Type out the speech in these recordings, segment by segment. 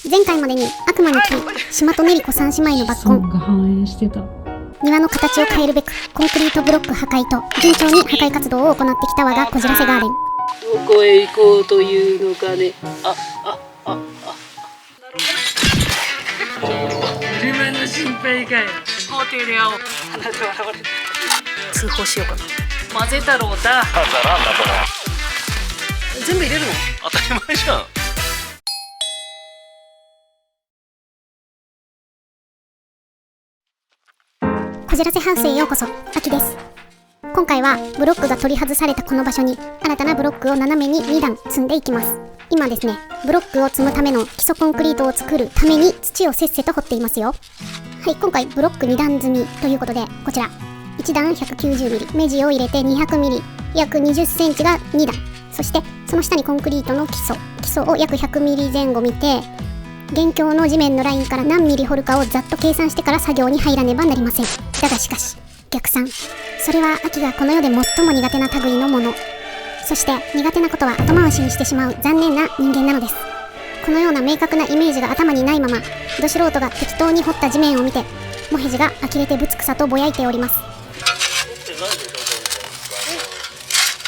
前回までに悪魔の木、島とねりこ三姉妹の抜酸根、が反映してた。庭の形を変えるべくコンクリートブロック破壊と順調に破壊活動を行ってきた我がこじらせガーデン。どこへ行こうというのかね。自分の心配かよ。法廷で会おう。鼻で笑われる。通報しようかな。混ぜ太郎だ。ザランだこれ。全部入れるの？当たり前じゃん。こじらせハウスへようこそ。秋です。今回はブロックが取り外されたこの場所に新たなブロックを斜めに2段積んでいきます。今ですね、ブロックを積むための基礎コンクリートを作るために土をせっせと掘っていますよ。はい、今回ブロック2段積みということで、こちら1段 190mm、目地を入れて 200mm、約20センチが2段、そしてその下にコンクリートの基礎を約 100mm 前後見て、現況の地面のラインから何ミリ掘るかをざっと計算してから作業に入らねばなりません。だがしかし逆算、それは秋がこの世で最も苦手な類のもの、そして苦手なことは後回しにしてしまう残念な人間なのです。このような明確なイメージが頭にないまま、ど素人が適当に掘った地面を見てもへじが呆れてぶつくさとぼやいております。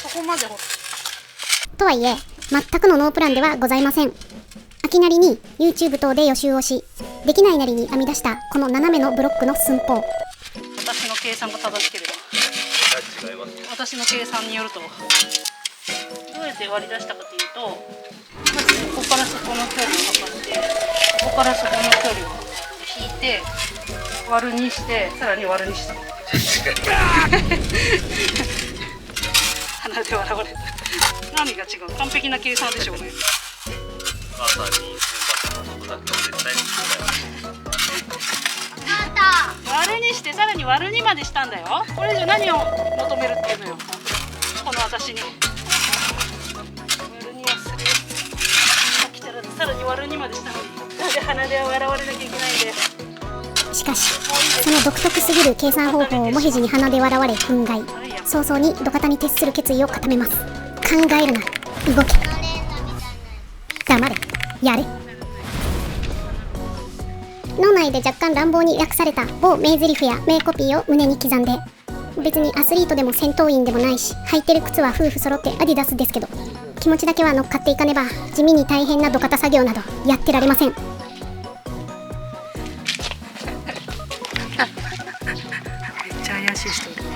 そこまで掘っとはいえ全くのノープランではございません。秋なりに YouTube 等で予習をし、できないなりに編み出したこの斜めのブロックの寸法。私の計算が正しければ。違います。私の計算によると、どうやって割り出したかというと、まずここからそこの距離を測って、ここからそこの距離を引いて割るにして、さらに割るにした。鼻で笑われた。何が違う？完璧な計算でしょうね。母さんに選抜のことだけは絶対に聞くなよ。割るにしてさらに割るにまでしたんだよ。これ以上何を求めるっていうのよ、この私に。割るにはする。さっきからさらに割るにまでしたのに、なんで鼻で笑われなきゃいけないんで。しかしその独特すぎる計算方法をもへじに鼻で笑われ憤慨、早々に土方に徹する決意を固めます。考えるな、動け、黙れ、やれ。脳内で若干乱暴に訳された某名台詞や名コピーを胸に刻んで、別にアスリートでも戦闘員でもないし、履いてる靴は夫婦揃ってアディダスですけど、気持ちだけは乗っかっていかねば地味に大変な土方作業などやってられません。めっちゃ怪しい人いるね。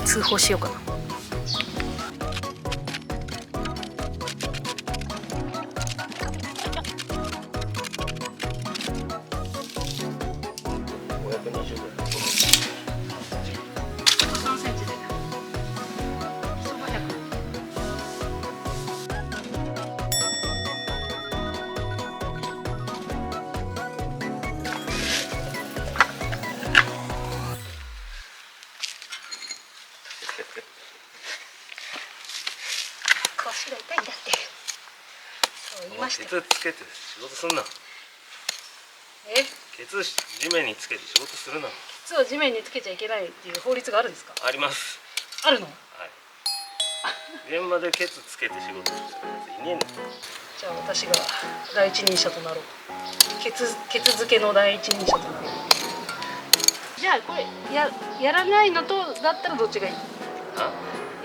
通報しようかな。3センチで。そば100。腰が痛いんだって。そう言いました。ケツつけて仕事すんな。え？ケツ地面につけて仕事するな。靴を地面につけちゃいけないっていう法律があるんですか？あります。あるの？はい。現場でケツつけて仕事してるやついねえんだ。じゃあ私が第一人者となろう。ケツ付けの第一人者となろう。じゃあこれやらないのとだったらどっちがいい？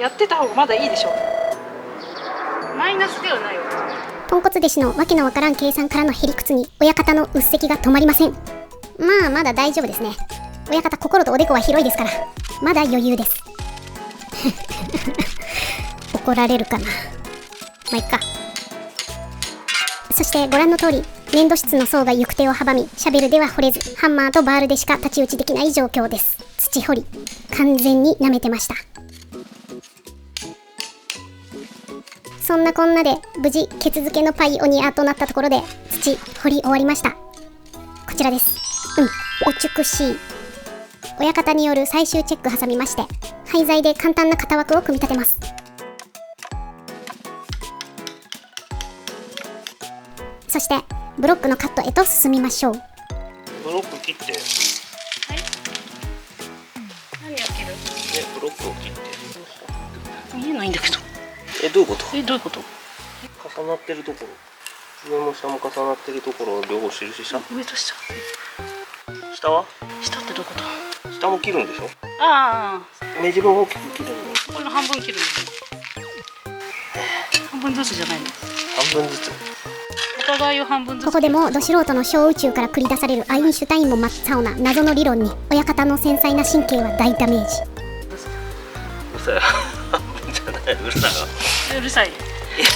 やってた方がまだいいでしょ。マイナスではないわ。ポンコツ弟子のわけのわからん計算からのへりくつに親方のうっせきが止まりません。まあまだ大丈夫ですね。親方心とおでこは広いですからまだ余裕です。怒られるかな。まあいっか。そしてご覧の通り粘土質の層が行く手を阻み、シャベルでは掘れずハンマーとバールでしか太刀打ちできない状況です。土掘り完全に舐めてました。そんなこんなで無事ケツ付けのパイオニアとなったところで土掘り終わりました。こちらです。美しい。親方による最終チェック挟みまして、廃材で簡単な型枠を組み立てます。そしてブロックのカットへと進みましょう。ブロック切って。はい。何やってる？ブロックを切って。見えないんだけど。どういうこと？どういうこと？重なってるところ、上も下も重なってるところを両方印した。上と下。下は？下ってどういうこと？下も切るんでしょ？あ目地も大きく切るんだよ。あ、これの半分切るの。半分ずつじゃないの？半分ずつ。お互いを半分ずつ。ここでもど素人の小宇宙から繰り出されるアインシュタインも真っ青な謎の理論に親方の繊細な神経は大ダメージ。うるさい。半分じゃない。うるさいわ。うるさい。うるさ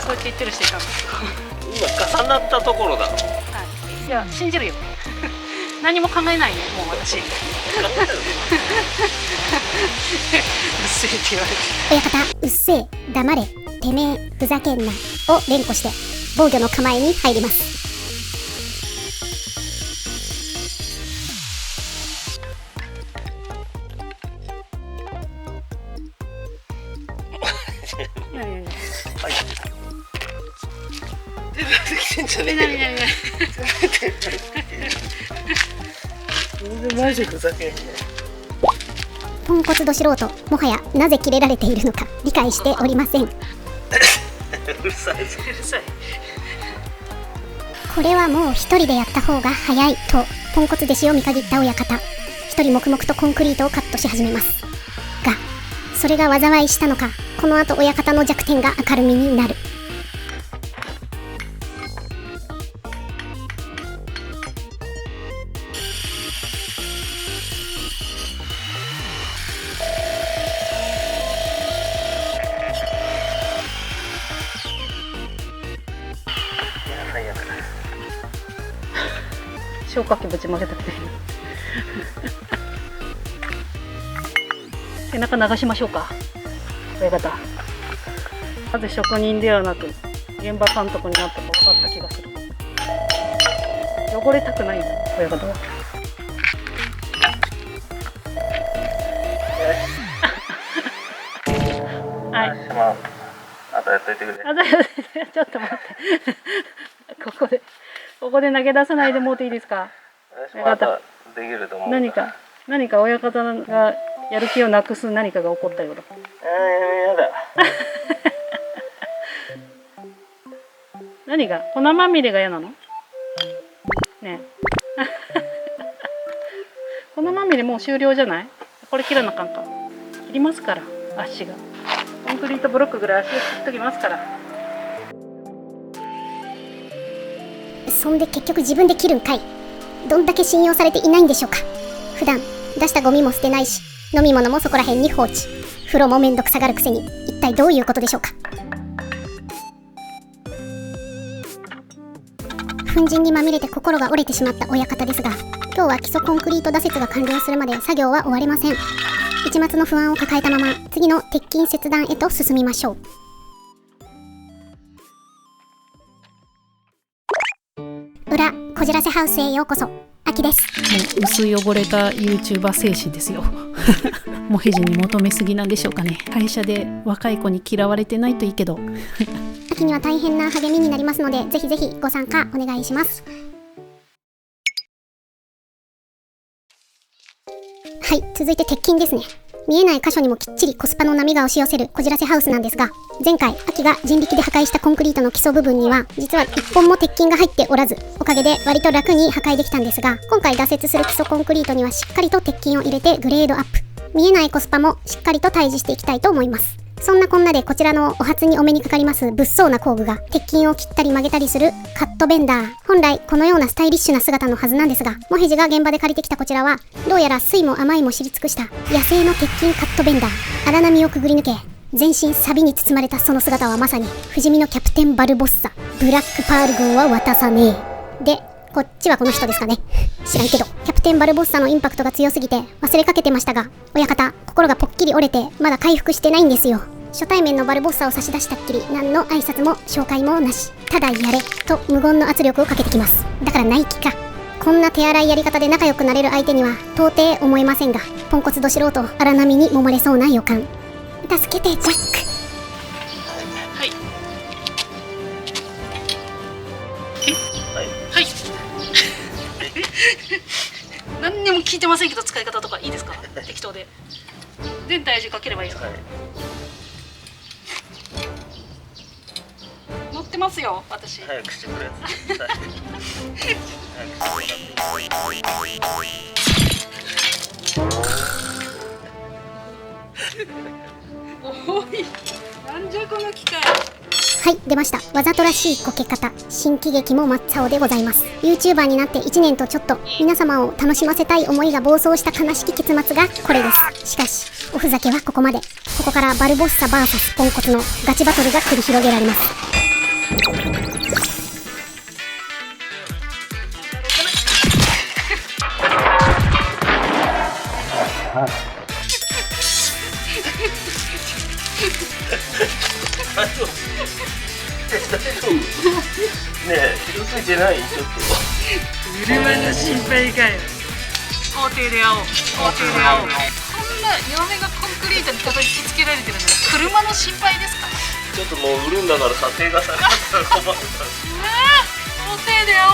い。そうやって言ってる人いたんです今重なったところだろ。はい。いや信じるよ。何も考えないね、もう私。うっせえって言われて。親方、うっせえ、黙れ、てめえ、ふざけんなを連呼して防御の構えに入ります。いやいやいや。はい。全然できてんじゃねえよ。全然マジふざけんね。ポンコツど素人、もはやなぜキレられているのか理解しておりません。うるさいぞ。うるさい。これはもう一人でやった方が早いとポンコツ弟子を見限った親方、一人黙々とコンクリートをカットし始めますが、それが災いしたのか、この後親方の弱点が明るみになる。消火器ぶちまけたくて。背中流しましょうか、親方。なぜ職人ではなく現場監督になったか分かった気がする。汚れたくないんだ、親方は。はい。あとやっといてくれ。ちょっと待って。ここで投げ出さないでもうていいですか。親方できると思う。何か親方がやる気をなくす何かが起こったようだ。やだ。何が粉まみれが嫌なの？ねえ。粉まみれもう終了じゃない？これ切らなあかんか。切りますから、足が。コンクリートブロックぐらい足を切っときますから。そんで結局自分で切るんかい。どんだけ信用されていないんでしょうか。普段出したゴミも捨てないし、飲み物もそこら辺に放置、風呂もめんどくさがるくせに、一体どういうことでしょうか。粉塵にまみれて心が折れてしまった親方ですが、今日は基礎コンクリート打設が完了するまで作業は終わりません。一抹の不安を抱えたまま次の鉄筋切断へと進みましょう。裏こじらせハウスへようこそ。秋です。もう薄汚れた YouTuber 精神ですよ。もへじに求めすぎなんでしょうかね。会社で若い子に嫌われてないといいけど。秋には大変な励みになりますので、ぜひぜひご参加お願いします。はい、続いて鉄筋ですね。見えない箇所にもきっちりコスパの波が押し寄せるこじらせハウスなんですが、前回秋が人力で破壊したコンクリートの基礎部分には実は1本も鉄筋が入っておらず、おかげで割と楽に破壊できたんですが、今回挫折する基礎コンクリートにはしっかりと鉄筋を入れてグレードアップ、見えないコスパもしっかりと対峙していきたいと思います。そんなこんなでこちらのお初にお目にかかります物騒な工具が鉄筋を切ったり曲げたりするカットベンダー。本来このようなスタイリッシュな姿のはずなんですが、もへじが現場で借りてきたこちらはどうやら酸いも甘いも知り尽くした野生の鉄筋カットベンダー。荒波をくぐり抜け全身錆に包まれたその姿はまさに不死身のキャプテンバルボッサ。ブラックパール軍は渡さねえ。でこっちはこの人ですかね。知らんけど、キャプテンバルボッサのインパクトが強すぎて忘れかけてましたが、親方心がぽっきり折れてまだ回復してないんですよ。初対面のバルボッサを差し出したっきり何の挨拶も紹介もなし、ただやれと無言の圧力をかけてきます。だからナイキか。こんな手荒いやり方で仲良くなれる相手には到底思えませんが、ポンコツど素人荒波に揉まれそうな予感。助けてジャック。はいはい。何にも聞いてませんけど、使い方とかいいですか？適当で全体重かければいいですか？ってますよ私。早くしてくれ。早くしておい、なんじゃこの機械。はい、出ました。わざとらしいこけ方、新喜劇も真っ青でございます。 YouTuber になって1年とちょっと、皆様を楽しませたい思いが暴走した悲しき結末がこれです。しかしおふざけはここまで。ここからバルボッサ VS ポンコツのガチバトルが繰り広げられます。大丈夫？ねえ、傷ついてない？ちょっと。車の心配かよ。法廷で会おう。法廷で会おう。こんな嫁がコンクリートに叩きつけられてるのに車の心配ですか？ちょっともう売るんだから査定がされたら困るから。法廷で会お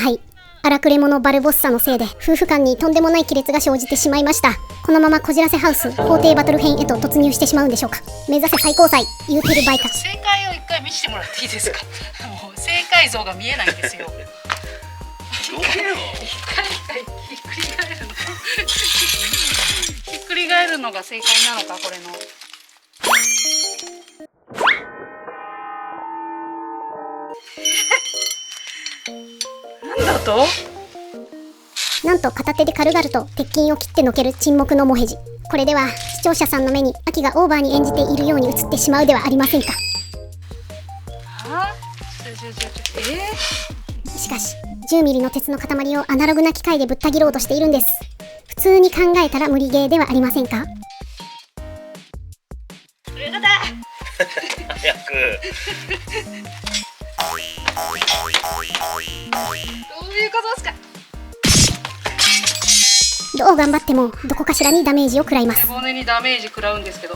う。はい、荒くれ者バルボッサのせいで夫婦間にとんでもない亀裂が生じてしまいました。このままこじらせハウス法廷バトル編へと突入してしまうんでしょうか。目指せ最高裁、言うてる場合か。正解を一回見せてもらっていいですか？もう正解像が見えないんですよ。どうよ。一回ひっくり返るのひっくり返るのが正解なのか、これの。なんだと？なんと片手で軽々と鉄筋を切ってのける沈黙のモヘジ。これでは視聴者さんの目に秋がオーバーに演じているように映ってしまうではありませんか。しかし10ミリの鉄の塊をアナログな機械でぶった切ろうとしているんです。普通に考えたら無理ゲーではありませんか。親方早く。どういうことですか？どう頑張ってもどこかしらにダメージを食らいます。背骨にダメージ食らうんですけど。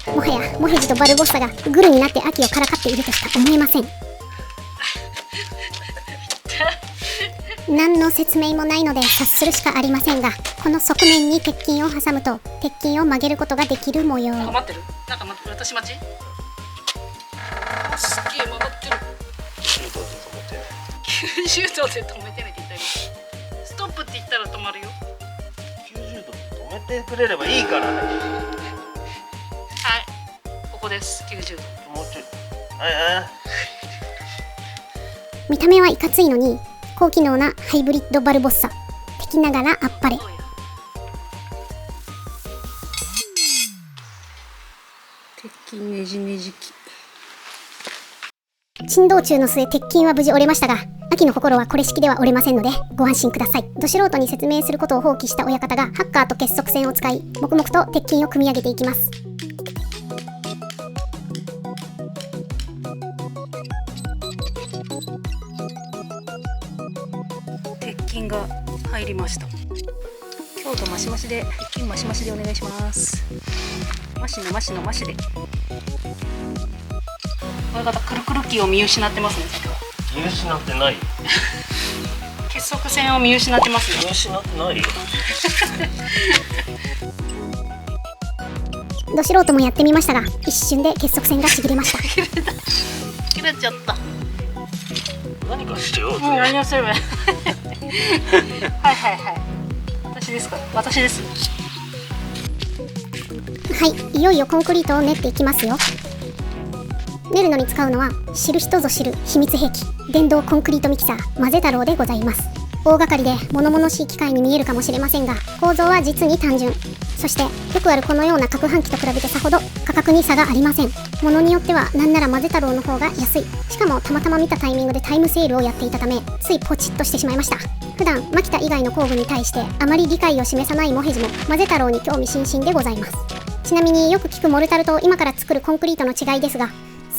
もはやモヘジとバルボッサがグルになって秋をからかっているとしか思えません。何の説明もないので察するしかありませんが、この側面に鉄筋を挟むと鉄筋を曲げることができる模様。なんか待ってる？なんか待ってる？私待ち？すっげえ曲がってる。90度で止めてねって言ったよ。ストップって言ったら止まるよ。90度止めてくれればいいからね。はい、ここです。90度。もうちょい。はい。見た目はいかついのに高機能なハイブリッドバルボッサ。敵ながらあっぱれ。鉄筋ねじねじ機。珍道中の末鉄筋は無事折れましたが、秋の心はこれ式では折れませんのでご安心ください。ど素人に説明することを放棄した親方がハッカーと結束線を使い黙々と鉄筋を組み上げていきます。鉄筋が入りました。強度マシマシで、鉄筋マシマシでお願いします。マシのマシのマシで。親方くるくるキーを見失ってますね。見失ってないよ。結束線を見失ってますね。見失ってないよ。ど素人もやってみましたが一瞬で結束線がちぎれました。切れちゃった。何かしてよ。もう何をすればいい。はいはいはい。私ですか？私です。はい、いよいよコンクリートを練っていきますよ。練るのに使うのは知る人ぞ知る秘密兵器、電動コンクリートミキサー混ぜ太郎でございます。大掛かりで物々しい機械に見えるかもしれませんが構造は実に単純。そしてよくあるこのような攪拌機と比べてさほど価格に差がありません。物によってはなんなら混ぜ太郎の方が安い。しかもたまたま見たタイミングでタイムセールをやっていたためついポチッとしてしまいました。普段マキタ以外の工具に対してあまり理解を示さないモヘジも混ぜ太郎に興味津々でございます。ちなみによく聞くモルタルと今から作るコンクリートの違いですが、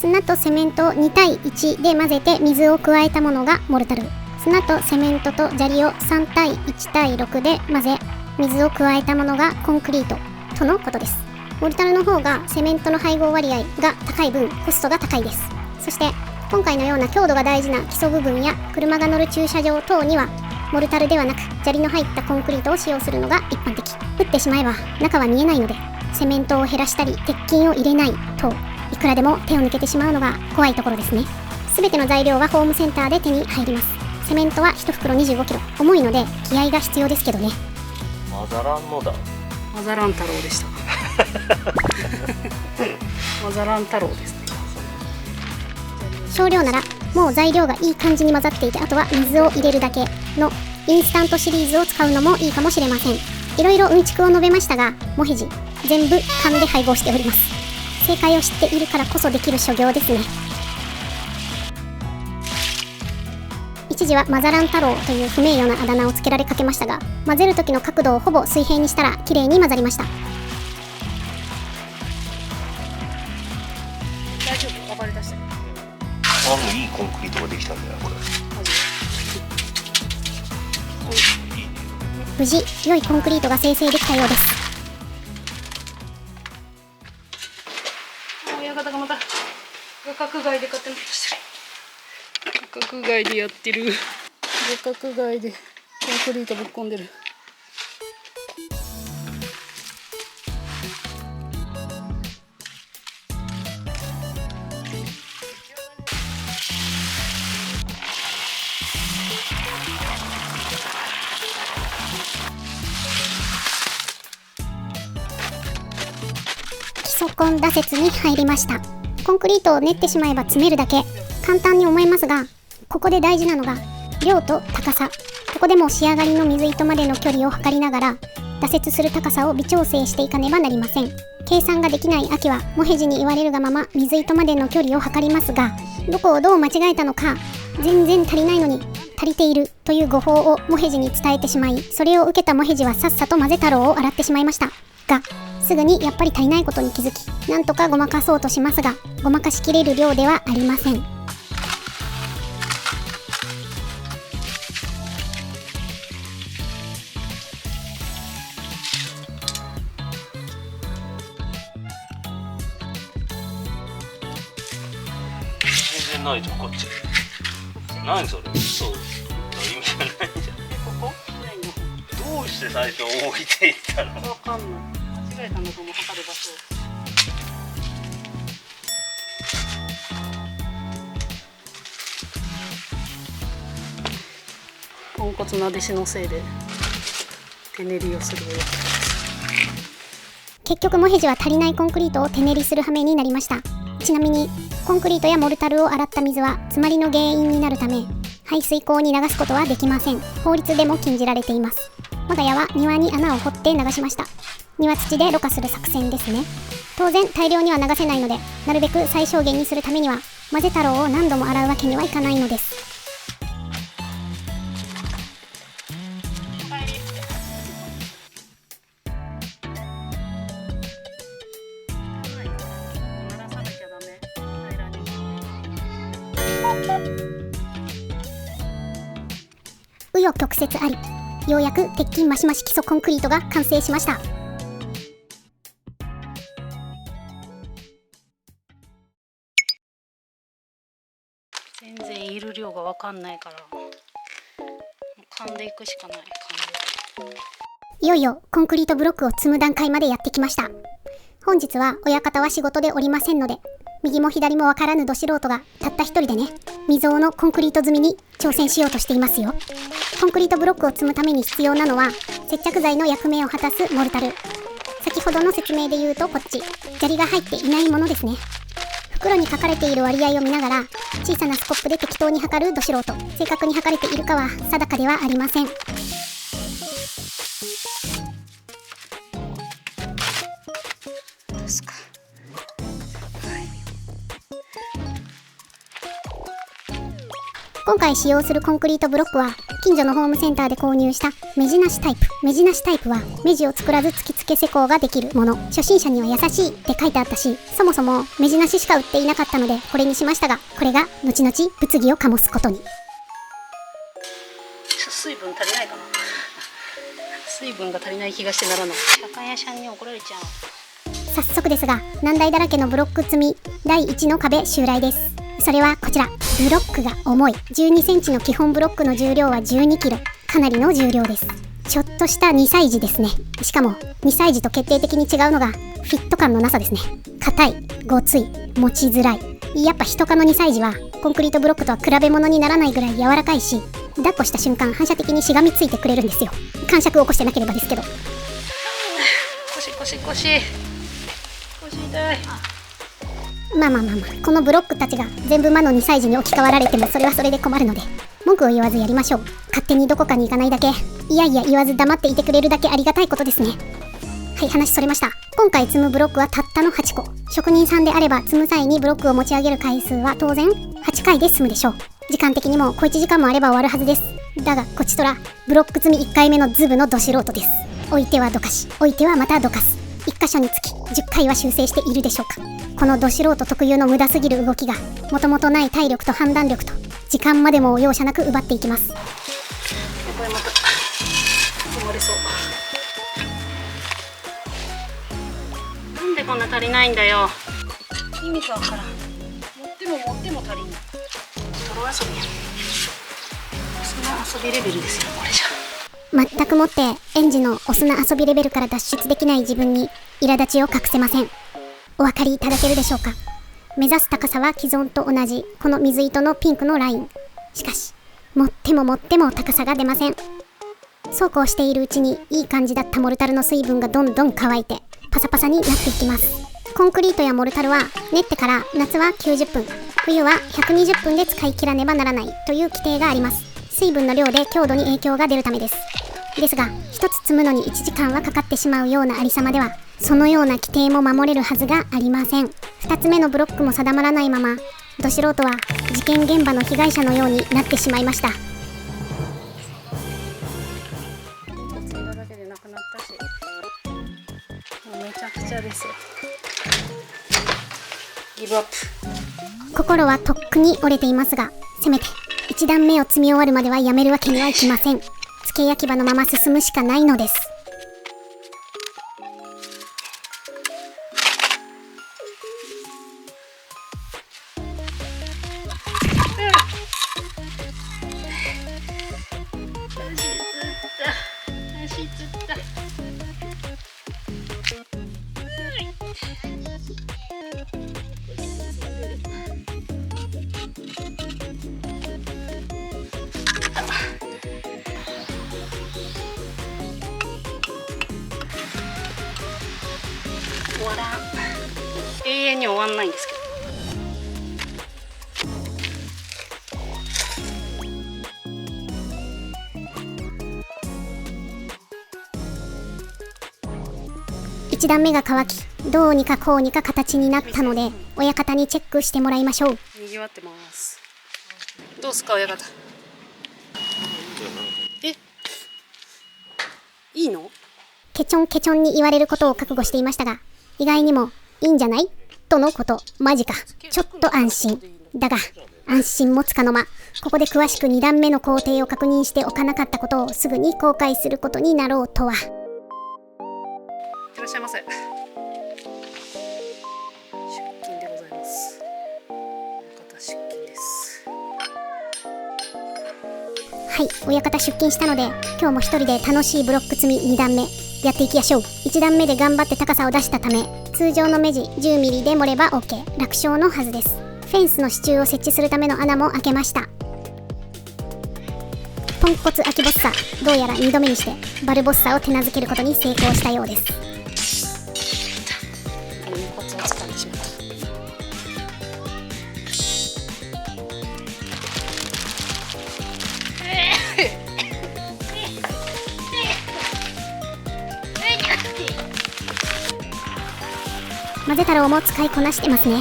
砂とセメントを2対1で混ぜて水を加えたものがモルタル。砂とセメントと砂利を3対1対6で混ぜ水を加えたものがコンクリートとのことです。モルタルの方がセメントの配合割合が高い分コストが高いです。そして今回のような強度が大事な基礎部分や車が乗る駐車場等にはモルタルではなく砂利の入ったコンクリートを使用するのが一般的。打ってしまえば中は見えないので、セメントを減らしたり鉄筋を入れないといくらでも手を抜けてしまうのが怖いところですね。すべての材料はホームセンターで手に入ります。セメントは1袋25キロ、重いので気合が必要ですけどね。マザランのだ。マザラン太郎でしたマザラン太郎ですね。少量ならもう材料がいい感じに混ざっていて、あとは水を入れるだけのインスタントシリーズを使うのもいいかもしれません。いろいろうんちくを述べましたが、もへじ全部勘で配合しております。正解を知っているからこそできる所業ですね。一時はマザラン太郎という不名誉なあだ名をつけられかけましたが、混ぜる時の角度をほぼ水平にしたらきれいに混ざりました。大丈夫、暴れ出したよ。いいコンクリートができたんだよこれ。いいね。無事良いコンクリートが生成できたようです。親方がまた画角外で勝手なことしてる。画角外でやってる。画角外でコンクリートぶっ込んでる。基礎コン打設に入りました。コンクリートを練ってしまえば詰めるだけ、簡単に思えますが、ここで大事なのが量と高さ。ここでも仕上がりの水糸までの距離を測りながら打設する高さを微調整していかねばなりません。計算ができない秋はもへじに言われるがまま水糸までの距離を測りますが、どこをどう間違えたのか、全然足りないのに足りているという誤報をもへじに伝えてしまい、それを受けたもへじはさっさと混ぜ太郎を洗ってしまいましたが、すぐにやっぱり足りないことに気づき、なんとかごまかそうとしますが、ごまかしきれる量ではありません。全然ないじゃんこっち。何それ？そう意味がないじゃん。ここないの？どうして最初置いていったの？わかんない。間違えたのかも、測る場所。ポンコツな弟子のせいで手練りをするよ。結局もへじは足りないコンクリートを手練りする羽目になりました。ちなみにコンクリートやモルタルを洗った水は詰まりの原因になるため、排水溝に流すことはできません。法律でも禁じられています。我が家は庭に穴を掘って流しました。庭土でろ過する作戦ですね。当然大量には流せないので、なるべく最小限にするためには混ぜ太郎を何度も洗うわけにはいかないのです。紆余曲折あり、ようやく鉄筋マシマシ基礎コンクリートが完成しました。全然いる量が分かんないから噛んでいくしかない。いよいよコンクリートブロックを積む段階までやってきました。本日は親方は仕事でおりませんので、右も左もわからぬど素人がたった一人でね、未曾有のコンクリート積みに挑戦しようとしていますよ。コンクリートブロックを積むために必要なのは接着剤の役目を果たすモルタル。先ほどの説明で言うとこっち、砂利が入っていないものですね。袋に書かれている割合を見ながら小さなスコップで適当に測るど素人。正確に測れているかは定かではありません。今回使用するコンクリートブロックは近所のホームセンターで購入した目地なしタイプ。目地なしタイプは目地を作らず突き付け施工ができるもの。初心者には優しいって書いてあったし、そもそも目地なししか売っていなかったのでこれにしましたが、これが後々物議を醸すことに。水分足りないかな。水分が足りない気がしてならない。酒屋さんに怒られちゃう。早速ですが、難題だらけのブロック積み第1の壁襲来です。それはこちら。ブロックが重い。12センチの基本ブロックの重量は12キロ。かなりの重量です。ちょっとした2歳児ですね。しかも2歳児と決定的に違うのがフィット感のなさですね。硬い、ごつい、持ちづらい。やっぱ一科の2歳児はコンクリートブロックとは比べ物にならないぐらい柔らかいし、抱っこした瞬間反射的にしがみついてくれるんですよ。感触を起こしてなければですけど。腰痛い。まあ、このブロックたちが全部魔の2歳児に置き換わられてもそれはそれで困るので、文句を言わずやりましょう。勝手にどこかに行かないだけ、いやいや言わず黙っていてくれるだけありがたいことですね。はい、話それました。今回積むブロックはたったの8個。職人さんであれば積む際にブロックを持ち上げる回数は当然8回で済むでしょう。時間的にも小1時間もあれば終わるはずです。だがこちとらブロック積み1回目のズブのど素人です。置いてはどかし、置いてはまたどかす。1箇所につき10回は修正しているでしょうか。このど素人特有の無駄すぎる動きがもともとない体力と判断力と時間までも容赦なく奪っていきます。これまた埋もれそう。なんでこんな足りないんだよ。意味がわからん。持っても足りん。泥遊びや。その遊びレベルですよこれじゃ。全くもって園児のお砂遊びレベルから脱出できない自分に苛立ちを隠せません。お分かりいただけるでしょうか。目指す高さは既存と同じこの水糸のピンクのライン。しかし持っても高さが出ません。そうこうしているうちにいい感じだったモルタルの水分がどんどん乾いてパサパサになっていきます。コンクリートやモルタルは練ってから夏は90分、冬は120分で使い切らねばならないという規定があります。水分の量で強度に影響が出るためです。ですが一つ積むのに1時間はかかってしまうようなありさまではそのような規定も守れるはずがありません。2つ目のブロックも定まらないままど素人は事件現場の被害者のようになってしまいました。ついだだけでなくなったし、もうめちゃくちゃですよ。ギブアップ。心はとっくに折れていますが、せめて1段目を積み終わるまではやめるわけにはいきません。付け焼き場のまま進むしかないのです。足つった。終わらん。永遠に終わんないんですけど。1段目が乾き、どうにかこうにか形になったので親方にチェックしてもらいましょう。にぎわってます。どうすか親方。え、いいの？ケチョンケチョンに言われることを覚悟していましたが、意外にもいいんじゃないとのこと。マジか、ちょっと安心。だが安心もつかの間、ここで詳しく2段目の工程を確認しておかなかったことをすぐに後悔することになろうとは。いらっしゃいませ。出勤でございます。親方出勤です。はい、親方出勤したので今日も一人で楽しいブロック積み2段目やっていきましょう。1段目で頑張って高さを出したため通常の目地 10mm で盛れば OK、 楽勝のはずです。フェンスの支柱を設置するための穴も開けました。ポンコツアキボッサ、どうやら2度目にしてバルボッサを手なずけることに成功したようです。コツを掴んでしまった。混ぜ太郎も使いこなしてますね。こ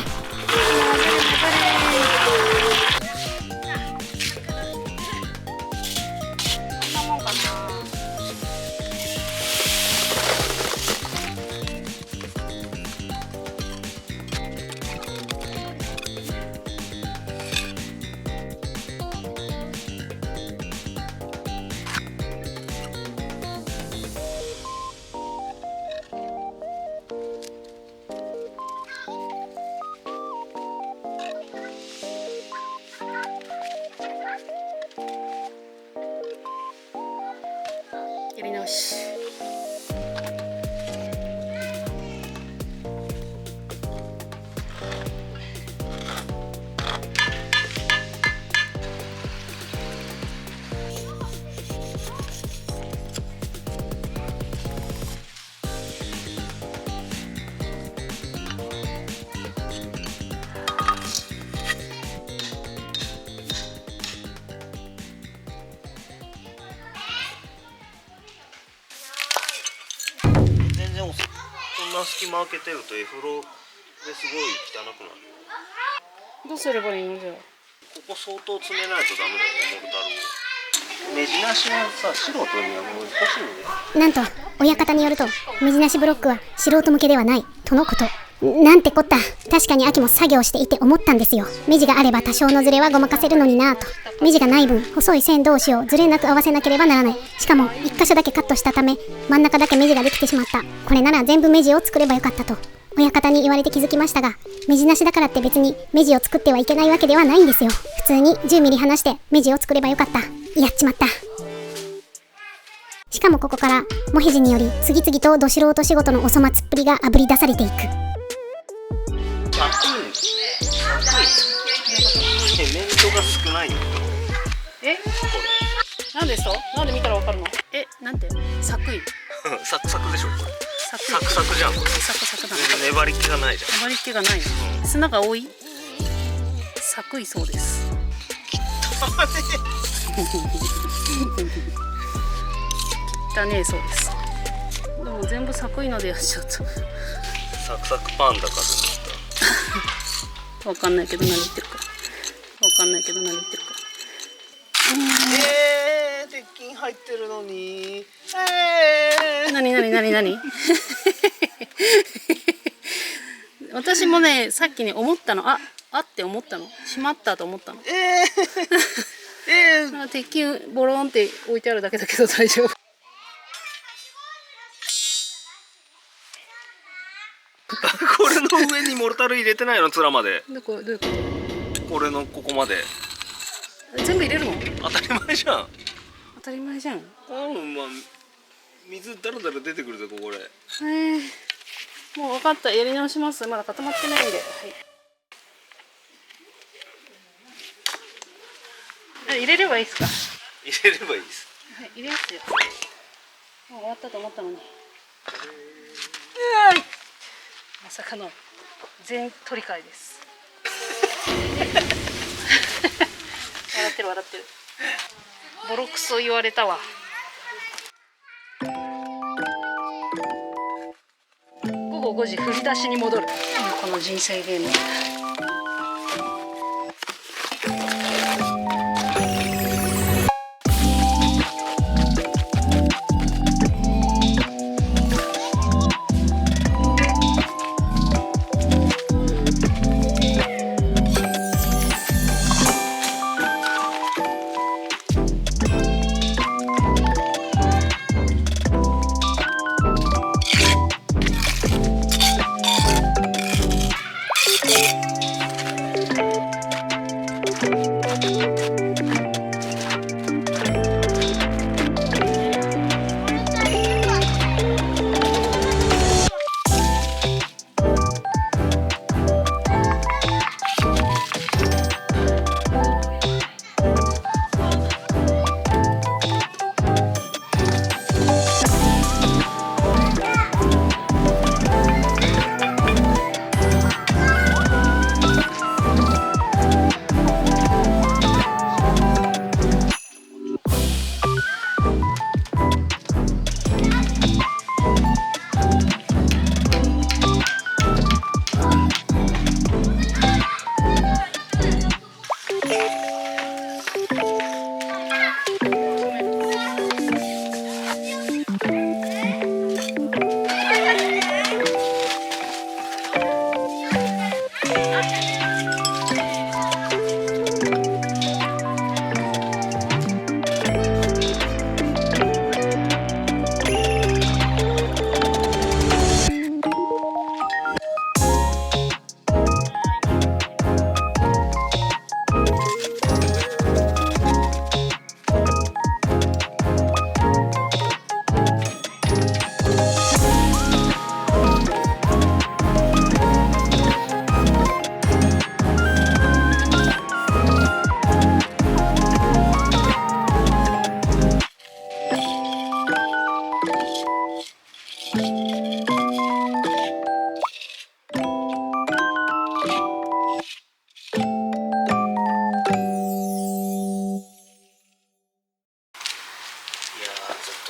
んなもんかな。な隙間開けてるとエフロですごい汚くなる。どうすればいいのじゃあ。ここ相当詰めないとダメだよ、モルタルを。目地なしはさ、素人には難しいので。なんと親方によると目地なしブロックは素人向けではないとのこと。なんてこった。確かに秋も作業していて思ったんですよ。目地があれば多少のズレはごまかせるのになぁと。目地がない分細い線同士をズレなく合わせなければならない。しかも1箇所だけカットしたため真ん中だけ目地ができてしまった。これなら全部目地を作ればよかったと親方に言われて気づきましたが、目地なしだからって別に目地を作ってはいけないわけではないんですよ。普通に10ミリ離して目地を作ればよかった。やっちまった。しかもここからモヘジにより次々とど素人仕事のお粗末っぷりがあぶり出されていく。メントが少ないよ。え、なんでそう？なんで見たらわかるの？なんて？サクイ。サクサクでしょこれ。サクサクサクじゃんこれ。サクサクだ。全然粘り気がないじゃん。粘り気がないの。砂が多い？サクイそうです。汚ねえそうです。でも全部サクイのでやっちゃった。サクサクパンダかと思った。わかんないけど何言ってるか。わかんないけど何言ってるか。鉄筋入ってるのに。何私もね、さっきね思ったの。あって思ったの。しまったと思ったの。鉄筋ボロンって置いてあるだけだけど大丈夫。これの上にモルタル入れてないの、面まで。どういうここれのここまで。と？全部入れるの？当たり前じゃん。当たり前じゃん。水だらだら出てくるぞこれ。もう分かった。やり直します。まだ固まってないんで。はい。入れればいいですか？入れればいいです。はい、入れますよ。もう終わったと思ったのに。まさかの全取り替えです。笑ってる。ボロクソ言われたわ。午後5時振り出しに戻る。この人生ゲーム。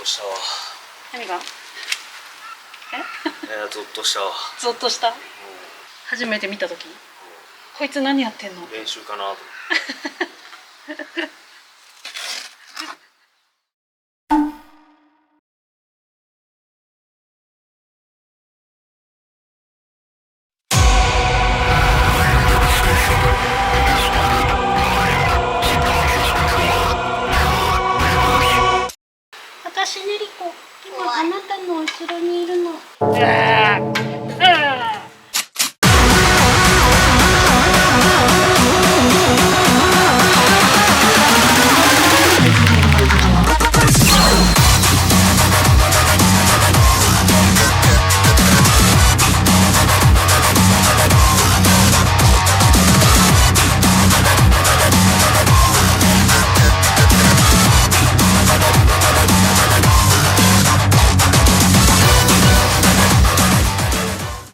したわ。何が？ゾッとしたわ。ゾッとした。初めて見た時、こいつ何やってんの。練習かなと思って。私ねりこ、今あなたの後ろにいるの。